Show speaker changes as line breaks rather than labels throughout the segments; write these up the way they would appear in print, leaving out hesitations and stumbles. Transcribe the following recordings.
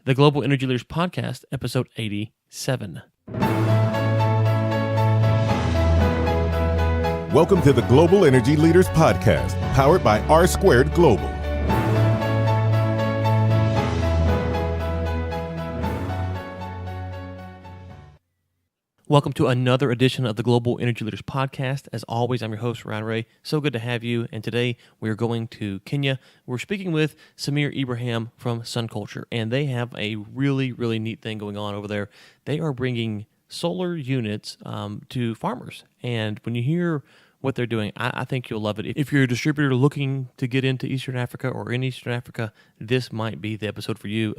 the Global Energy Leaders Podcast, episode 87.
Welcome to the Global Energy Leaders Podcast, powered by R² Global.
Welcome to another edition of the Global Energy Leaders Podcast. As always, I'm your host, Ryan Ray. So good to have you. And today we are going to Kenya. We're speaking with Samir Ibrahim from SunCulture, and they have a really, really neat thing going on over there. They are bringing solar units to farmers. And when you hear what they're doing, I think you'll love it. If you're a distributor looking to get into Eastern Africa or in Eastern Africa, this might be the episode for you.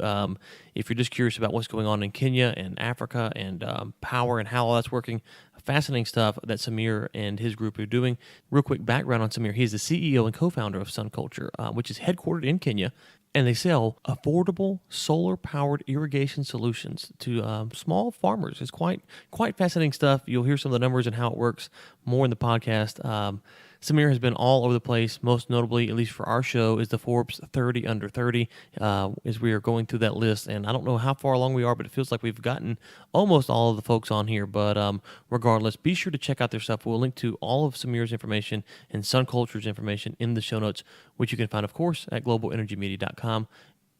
If you're just curious about what's going on in Kenya and Africa and power and how all that's working, fascinating stuff that Samir and his group are doing. Real quick background on Samir. He's the CEO and co-founder of SunCulture, which is headquartered in Kenya. And they sell affordable solar-powered irrigation solutions to small farmers. It's quite fascinating stuff. You'll hear some of the numbers and how it works more in the podcast. Samir has been all over the place. Most notably, at least for our show, is the Forbes 30 Under 30 as we are going through that list. And I don't know how far along we are, but it feels like we've gotten almost all of the folks on here. But regardless, be sure to check out their stuff. We'll link to all of Samir's information and SunCulture's information in the show notes, which you can find, of course, at globalenergymedia.com.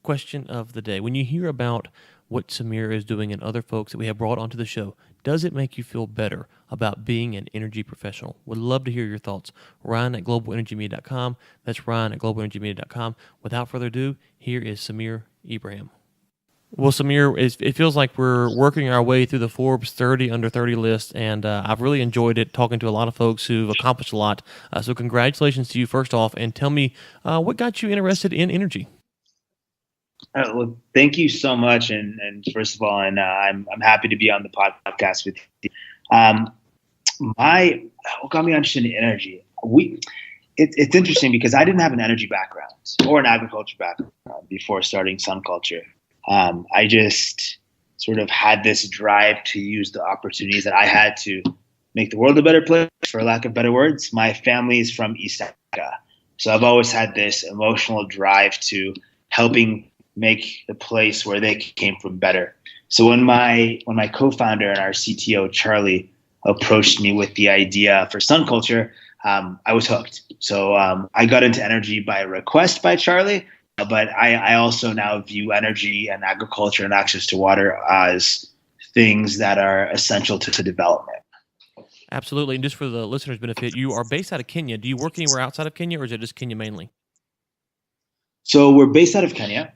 Question of the day. When you hear about what Samir is doing and other folks that we have brought onto the show, does it make you feel better about being an energy professional? Would love to hear your thoughts. Ryan at globalenergymedia.com. That's Ryan at globalenergymedia.com. Without further ado, here is Samir Ibrahim. Well, Samir, it feels like we're working our way through the Forbes 30 Under 30 list, and I've really enjoyed it, talking to a lot of folks who've accomplished a lot. So congratulations to you, first off, and tell me what got you interested in energy?
Well, thank you so much, and first of all, and I'm happy to be on the podcast with you. What got me interested in energy? It's interesting because I didn't have an energy background or an agriculture background before starting SunCulture. I just sort of had this drive to use the opportunities that I had to make the world a better place, for lack of better words. My family is from East Africa, so I've always had this emotional drive to helping make the place where they came from better. So when my co-founder and our CTO, Charlie, approached me with the idea for SunCulture, I was hooked. So I got into energy by request by Charlie, but I also now view energy and agriculture and access to water as things that are essential to development.
Absolutely. And just for the listeners' benefit, you are based out of Kenya. Do you work anywhere outside of Kenya, or is it just Kenya mainly?
So we're based out of Kenya.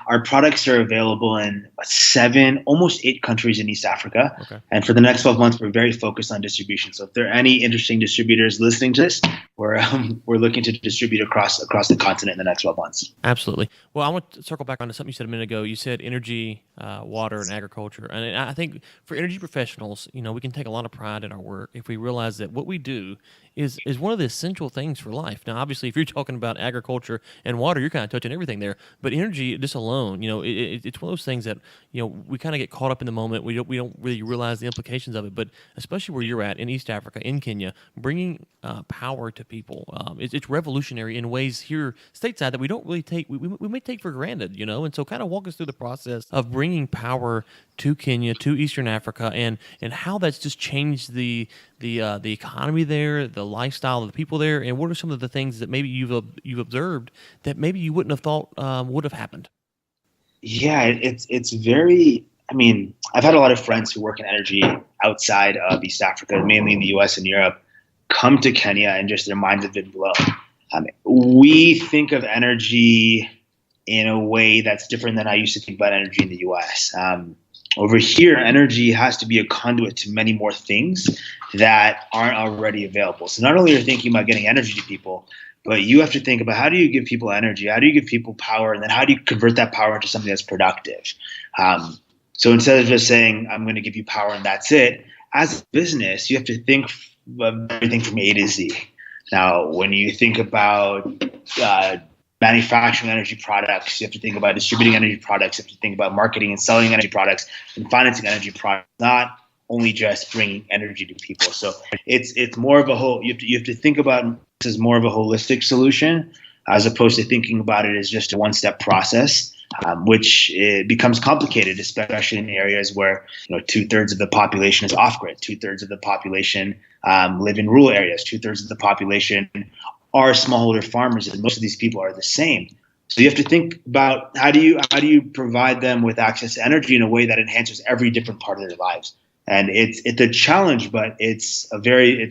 Our products are available in 7, almost 8 countries in East Africa. Okay. And for the next 12 months, we're very focused on distribution. So if there are any interesting distributors listening to this, we're looking to distribute across the continent in the next 12 months.
Absolutely. Well, I want to circle back onto something you said a minute ago. You said energy, water, and agriculture. And I think for energy professionals, we can take a lot of pride in our work if we realize that what we do is one of the essential things for life. Now, obviously, if you're talking about agriculture and water, you're kind of touching everything there. But energy, just alone, it's one of those things that we kind of get caught up in the moment. We don't really realize the implications of it. But especially where you're at in East Africa, in Kenya, bringing power to people, it's revolutionary in ways here stateside that we don't really take. We may take for granted, And so, kind of walk us through the process of bringing power to Kenya, to Eastern Africa, and how that's just changed the economy there, the lifestyle of the people there, and what are some of the things that maybe you've observed that maybe you wouldn't have thought would have happened?
Yeah, it's very. I mean, I've had a lot of friends who work in energy outside of East Africa, mainly in the U.S. and Europe, come to Kenya and just their minds have been blown. We think of energy in a way that's different than I used to think about energy in the U.S. Over here, energy has to be a conduit to many more things that aren't already available. So not only are you thinking about getting energy to people, but you have to think about how do you give people energy, how do you give people power, and then how do you convert that power into something that's productive? So instead of just saying, I'm going to give you power and that's it, as a business, you have to think of everything from A to Z. Now, when you think about manufacturing energy products, you have to think about distributing energy products, you have to think about marketing and selling energy products and financing energy products, not only just bringing energy to people. So it's more of a whole, you have to think about this as more of a holistic solution as opposed to thinking about it as just a one-step process. which it becomes complicated, especially in areas where 2/3 of the population is off-grid, 2/3 of the population live in rural areas, 2/3 of the population are smallholder farmers, and most of these people are the same. So you have to think about how do you provide them with access to energy in a way that enhances every different part of their lives. And it's a challenge, but it's a very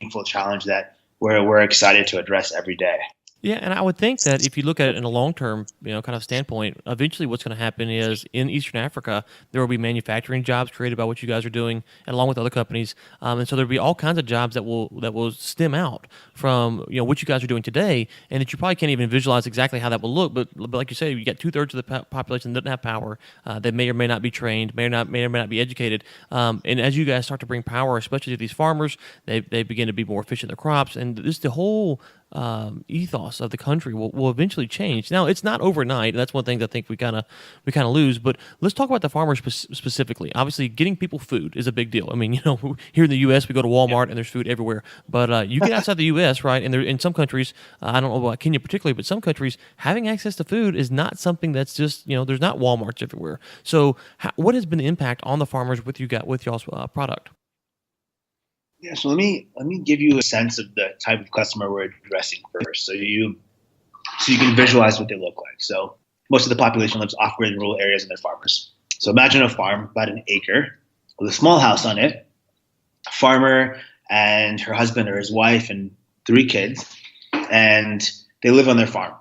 meaningful challenge that we're excited to address every day.
Yeah, and I would think that if you look at it in a long-term, kind of standpoint, eventually what's going to happen is in Eastern Africa, there will be manufacturing jobs created by what you guys are doing, and along with other companies, and so there'll be all kinds of jobs that will stem out from what you guys are doing today, and that you probably can't even visualize exactly how that will look. But like you say, you got 2/3 of the population that doesn't have power, that may or may not be trained, may or may not be educated, and as you guys start to bring power, especially to these farmers, they begin to be more efficient in their crops, and this the whole ethos of the country will eventually change. Now, it's not overnight. That's one thing that I think we kind of lose. But let's talk about the farmers specifically. Obviously, getting people food is a big deal. I mean, here in the U.S., we go to Walmart and there's food everywhere. But you get outside the U.S., right? And in some countries, I don't know about Kenya particularly, but some countries having access to food is not something that's just there's not Walmarts everywhere. So, what has been the impact on the farmers with y'all's product?
Yeah, so let me give you a sense of the type of customer we're addressing first, so you can visualize what they look like. So most of the population lives off-grid in rural areas and they're farmers. So imagine a farm about an acre with a small house on it, a farmer and her husband or his wife and 3 kids, and they live on their farm.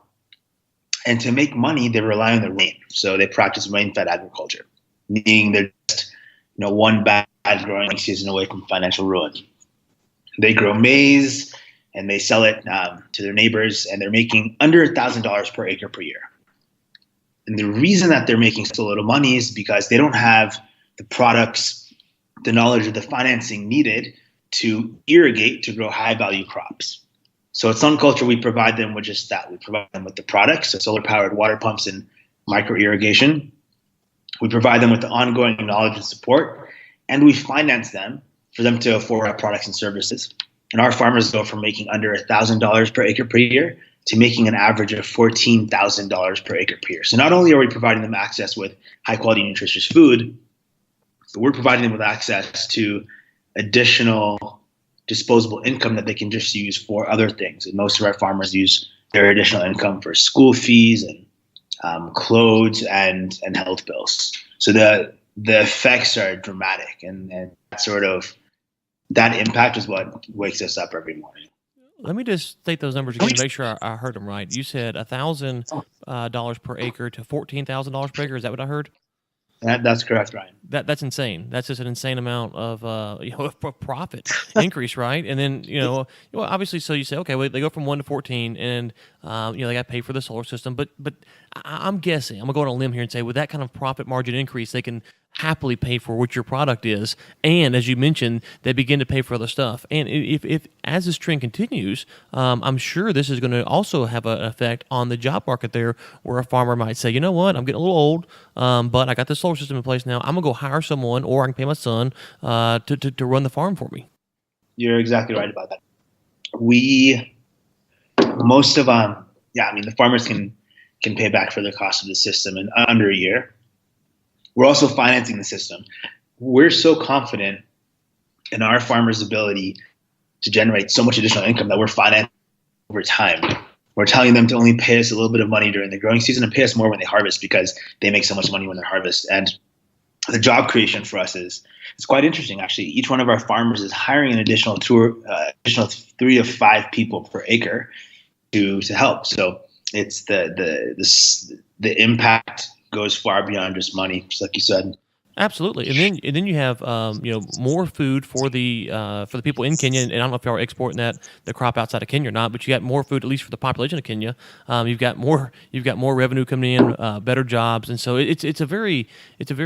And to make money, they rely on the rain. So they practice rain-fed agriculture, meaning they're just one bad growing season away from financial ruin. They grow maize and they sell it to their neighbors, and they're making under $1,000 per acre per year. And the reason that they're making so little money is because they don't have the products, the knowledge, or the financing needed to irrigate to grow high-value crops. So at SunCulture, we provide them with just that. We provide them with the products, so solar-powered water pumps and micro-irrigation. We provide them with the ongoing knowledge and support, and we finance them for them to afford our products and services. And our farmers go from making under $1,000 per acre per year to making an average of $14,000 per acre per year. So not only are we providing them access with high-quality, nutritious food, but we're providing them with access to additional disposable income that they can just use for other things. And most of our farmers use their additional income for school fees and clothes and health bills. So the effects are dramatic, and that impact is what wakes us up every morning.
Let me just state those numbers again to make sure I heard them right. You said $1,000 per acre to $14,000 per acre. Is that what I heard?
That's correct, Ryan.
That's insane. That's just an insane amount of profit increase, right? And then obviously, so you say, okay, well, they go from 1 to 14, and they got to pay for the solar system. But I'm guessing, I'm gonna go on a limb here and say, with that kind of profit margin increase, they can happily pay for what your product is, and as you mentioned, they begin to pay for other stuff. And if as this trend continues, I'm sure this is going to also have an effect on the job market there, where a farmer might say, you know what, I'm getting a little old, but I got this solar system in place now. I'm gonna go hire someone, or I can pay my son to run the farm for me.
You're exactly right about that. The farmers can pay back for the cost of the system in under a year. We're also financing the system. We're so confident in our farmers' ability to generate so much additional income that we're financing over time. We're telling them to only pay us a little bit of money during the growing season and pay us more when they harvest, because they make so much money when they harvest. And the job creation for us it's quite interesting, actually. Each one of our farmers is hiring an additional 3 to 5 people per acre to help. So it's the impact goes far beyond just money, just like you said.
Absolutely, and then you have more food for the people in Kenya, and I don't know if y'all are exporting the crop outside of Kenya or not, but you got more food, at least for the population of Kenya. You've got more revenue coming in, better jobs, and so it's a very I think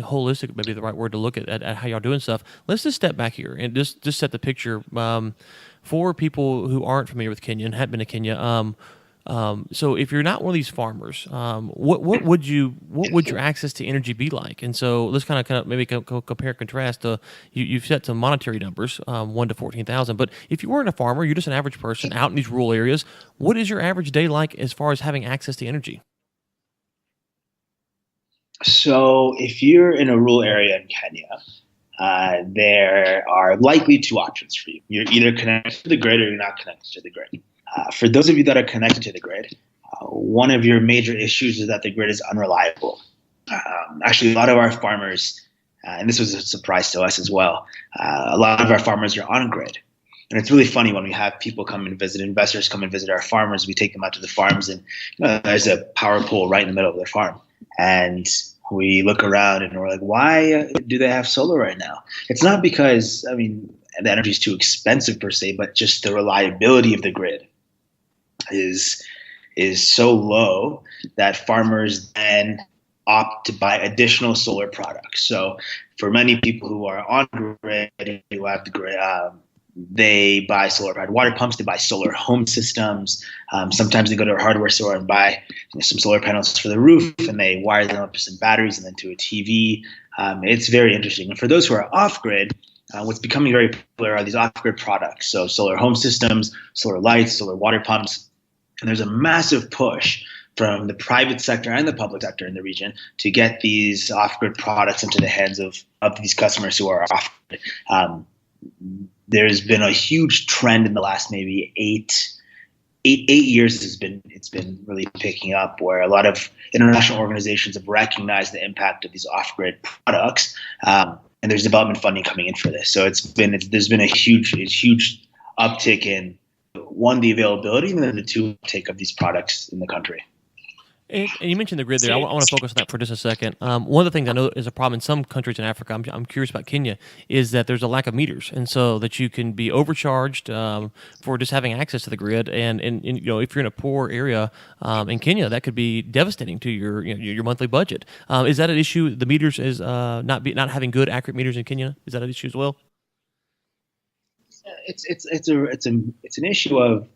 holistic maybe the right word to look at how y'all doing stuff. Let's just step back here and just set the picture for people who aren't familiar with Kenya and haven't been to Kenya. So if you're not one of these farmers, what would your access to energy be like? And so let's kind of maybe compare and contrast. You've set some monetary numbers, 1 to 14,000. But if you weren't a farmer, you're just an average person out in these rural areas. What is your average day like as far as having access to energy?
So if you're in a rural area in Kenya, there are likely two options for you. You're either connected to the grid or you're not connected to the grid. For those of you that are connected to the grid, one of your major issues is that the grid is unreliable. Actually, a lot of our farmers, and this was a surprise to us as well, a lot of our farmers are on grid. And it's really funny when we have people come and visit, investors come and visit our farmers, we take them out to the farms and there's a power pole right in the middle of their farm. And we look around and we're like, why do they have solar right now? It's not because, the energy is too expensive per se, but just the reliability of the grid is so low that farmers then opt to buy additional solar products. So for many people who are on grid, who have the grid, they buy solar-powered water pumps, they buy solar home systems. Sometimes they go to a hardware store and buy some solar panels for the roof, and they wire them up to some batteries and then to a TV. It's very interesting. And for those who are off-grid, what's becoming very popular are these off-grid products. So solar home systems, solar lights, solar water pumps. And there's a massive push from the private sector and the public sector in the region to get these off-grid products into the hands of these customers who are off-grid. There's been a huge trend in the last maybe eight years. It's been really picking up, where a lot of international organizations have recognized the impact of these off-grid products, and there's development funding coming in for this. So there's been a huge uptick in, one, the availability, and then the two, uptake of these products in the country.
And you mentioned the grid there. I want to focus on that for just a second. One of the things I know is a problem in some countries in Africa, I'm curious about Kenya, is that there's a lack of meters, and so that you can be overcharged for just having access to the grid. And if you're in a poor area in Kenya, that could be devastating to your monthly budget. Is that an issue? The meters is not having good, accurate meters in Kenya. Is that an issue as well?
It's an issue of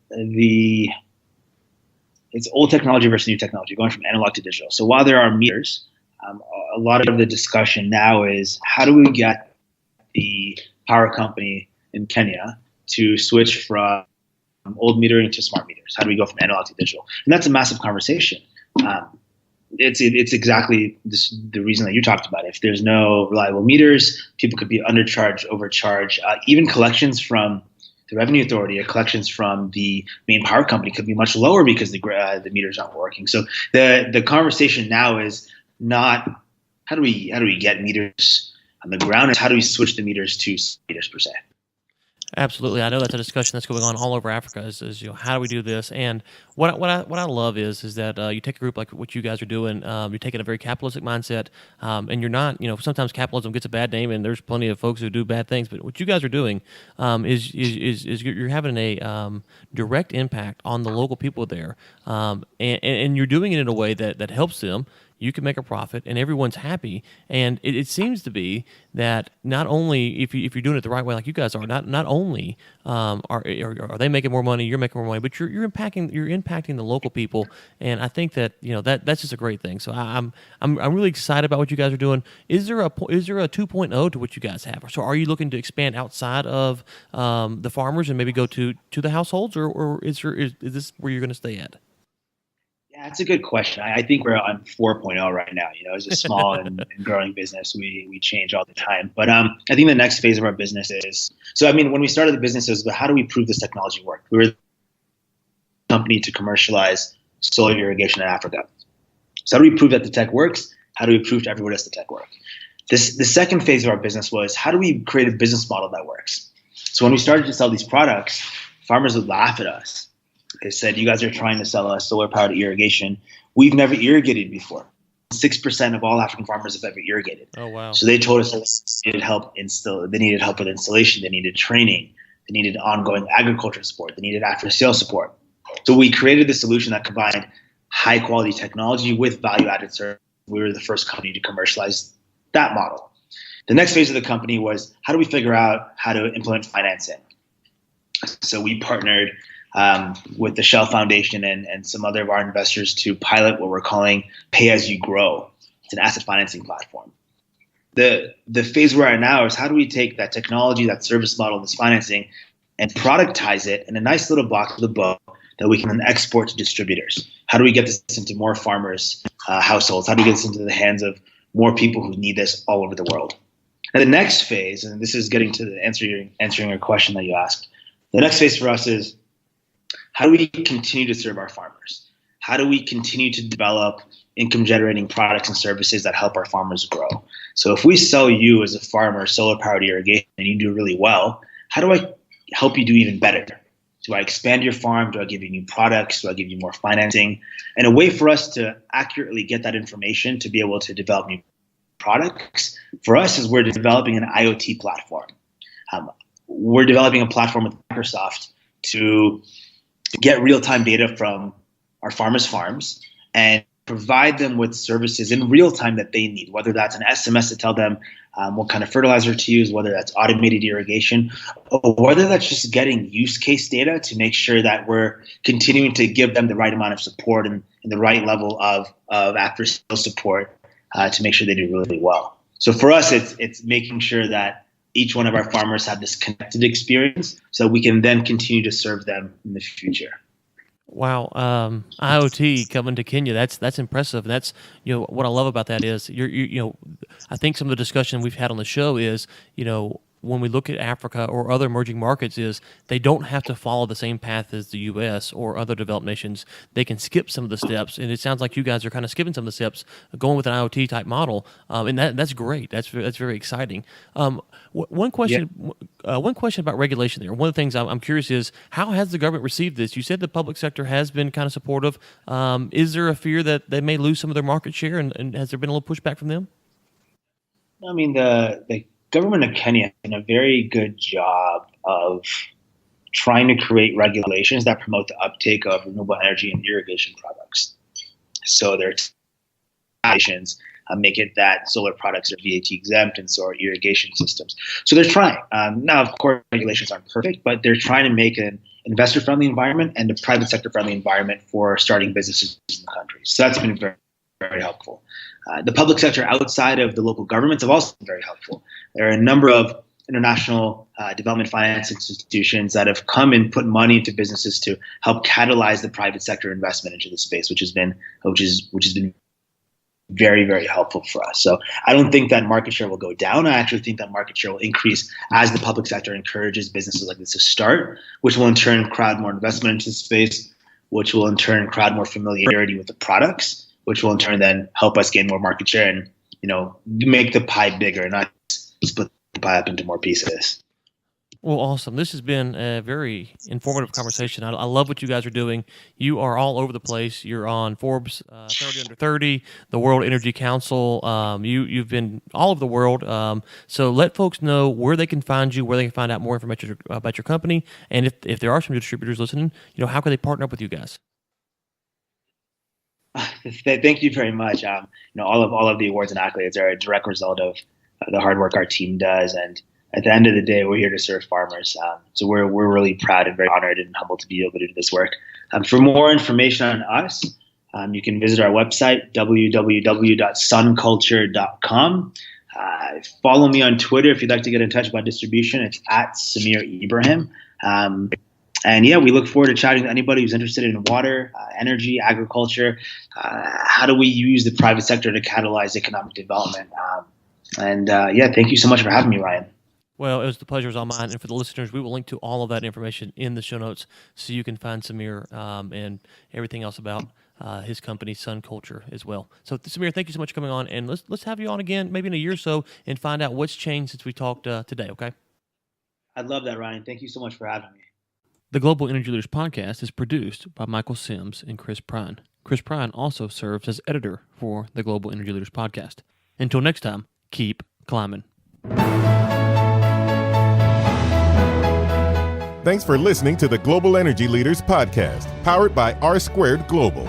it's old technology versus new technology, going from analog to digital. So while there are meters, a lot of the discussion now is, how do we get the power company in Kenya to switch from old metering to smart meters? How do we go from analog to digital? And that's a massive conversation. It's exactly the reason that you talked about. If there's no reliable meters, people could be undercharged, overcharged. Even collections from the Revenue Authority or collections from the main power company could be much lower because the meters aren't working. So the conversation now is not how do we get meters on the ground, it's how do we switch the meters to meters per se.
Absolutely, I know that's a discussion that's going on all over Africa. Is how do we do this? And what I love is that you take a group like what you guys are doing. You're taking a very capitalistic mindset, and you're not. Sometimes capitalism gets a bad name, and there's plenty of folks who do bad things. But what you guys are doing is you're having a direct impact on the local people there, and you're doing it in a way that helps them. You can make a profit, and everyone's happy. And it seems to be that not only if you're doing it the right way, like you guys are, not only are they making more money, you're making more money, but you're impacting the local people. And I think that that's just a great thing. So I'm really excited about what you guys are doing. Is there a 2.0 to what you guys have? So are you looking to expand outside of the farmers and maybe go to the households, or is this where you're going to stay at?
Yeah, that's a good question. I think we're on 4.0 right now. As a small and growing business, we change all the time. But I think the next phase of our business is, when we started the business, it was about how do we prove this technology works? We were the company to commercialize solar irrigation in Africa. So how do we prove that the tech works? How do we prove to everyone else the tech works? The second phase of our business was, how do we create a business model that works? So when we started to sell these products, farmers would laugh at us. They said, you guys are trying to sell us solar-powered irrigation. We've never irrigated before. 6% of all African farmers have ever irrigated.
Oh, wow.
So they told us that they needed help with installation. They needed training. They needed ongoing agriculture support. They needed after-sales support. So we created the solution that combined high-quality technology with value-added service. We were the first company to commercialize that model. The next phase of the company was, how do we figure out how to implement financing? So we partnered with the Shell Foundation and some other of our investors to pilot what we're calling Pay As You Grow. It's an asset financing platform. The phase we're at now is, how do we take that technology, that service model, this financing, and productize it in a nice little box with a bow that we can then export to distributors? How do we get this into more farmers' households? How do we get this into the hands of more people who need this all over the world. And the next phase, and this is getting to answering your question that you asked, the next phase for us is, how do we continue to serve our farmers? How do we continue to develop income-generating products and services that help our farmers grow? So if we sell you as a farmer solar-powered irrigation and you do really well, how do I help you do even better? Do I expand your farm? Do I give you new products? Do I give you more financing? And a way for us to accurately get that information to be able to develop new products for us is we're developing an IoT platform. We're developing a platform with Microsoft to get real-time data from our farmers' farms and provide them with services in real time that they need, whether that's an SMS to tell them what kind of fertilizer to use, whether that's automated irrigation, or whether that's just getting use case data to make sure that we're continuing to give them the right amount of support and the right level of after-sales support to make sure they do really well. So for us, it's making sure that each one of our farmers have this connected experience so we can then continue to serve them in the future.
Wow, IoT coming to Kenya, that's impressive. That's, what I love about that is I think some of the discussion we've had on the show is, when we look at Africa or other emerging markets, is they don't have to follow the same path as the U.S. or other developed nations. They can skip some of the steps, and it sounds like you guys are kind of skipping some of the steps, going with an IoT type model, and that's great. That's very exciting. One question about regulation there. One of the things I'm curious is, how has the government received this? You said the public sector has been kind of supportive. Is there a fear that they may lose some of their market share, and has there been a little pushback from them?
I mean, the government of Kenya has done a very good job of trying to create regulations that promote the uptake of renewable energy and irrigation products. So their regulations make it that solar products are VAT exempt and so are irrigation systems. So they're trying. Now, of course, regulations aren't perfect, but they're trying to make an investor-friendly environment and a private sector-friendly environment for starting businesses in the country. So that's been very, very helpful. The public sector outside of the local governments have also been very helpful. There are a number of international development finance institutions that have come and put money into businesses to help catalyze the private sector investment into the space, which has been very, very helpful for us. So I don't think that market share will go down. I actually think that market share will increase as the public sector encourages businesses like this to start, which will in turn crowd more investment into the space, which will in turn crowd more familiarity with the products, which will in turn then help us gain more market share and, make the pie bigger, not split the pie up into more pieces.
Well, awesome. This has been a very informative conversation. I love what you guys are doing. You are all over the place. You're on Forbes 30 Under 30, the World Energy Council. You've been all over the world. So let folks know where they can find you, where they can find out more information about your company, and if there are some distributors listening, how can they partner up with you guys?
Thank you very much. All of the awards and accolades are a direct result of the hard work our team does, and at the end of the day, we're here to serve farmers. So we're really proud and very honored and humbled to be able to do this work. For more information on us, you can visit our website, www.sunculture.com. Follow me on Twitter if you'd like to get in touch about distribution. It's at Samir Ibrahim. And yeah, we look forward to chatting with anybody who's interested in water, energy, agriculture. How do we use the private sector to catalyze economic development? Thank you so much for having me, Ryan.
Well, it was the pleasure was all mine. And for the listeners, we will link to all of that information in the show notes so you can find Samir and everything else about his company, SunCulture, as well. So, Samir, thank you so much for coming on. And let's have you on again maybe in a year or so and find out what's changed since we talked today, okay?
I'd love that, Ryan. Thank you so much for having me.
The Global Energy Leaders Podcast is produced by Michael Sims and Chris Prine. Chris Prine also serves as editor for the Global Energy Leaders Podcast. Until next time, keep climbing.
Thanks for listening to the Global Energy Leaders Podcast, powered by R2 Global.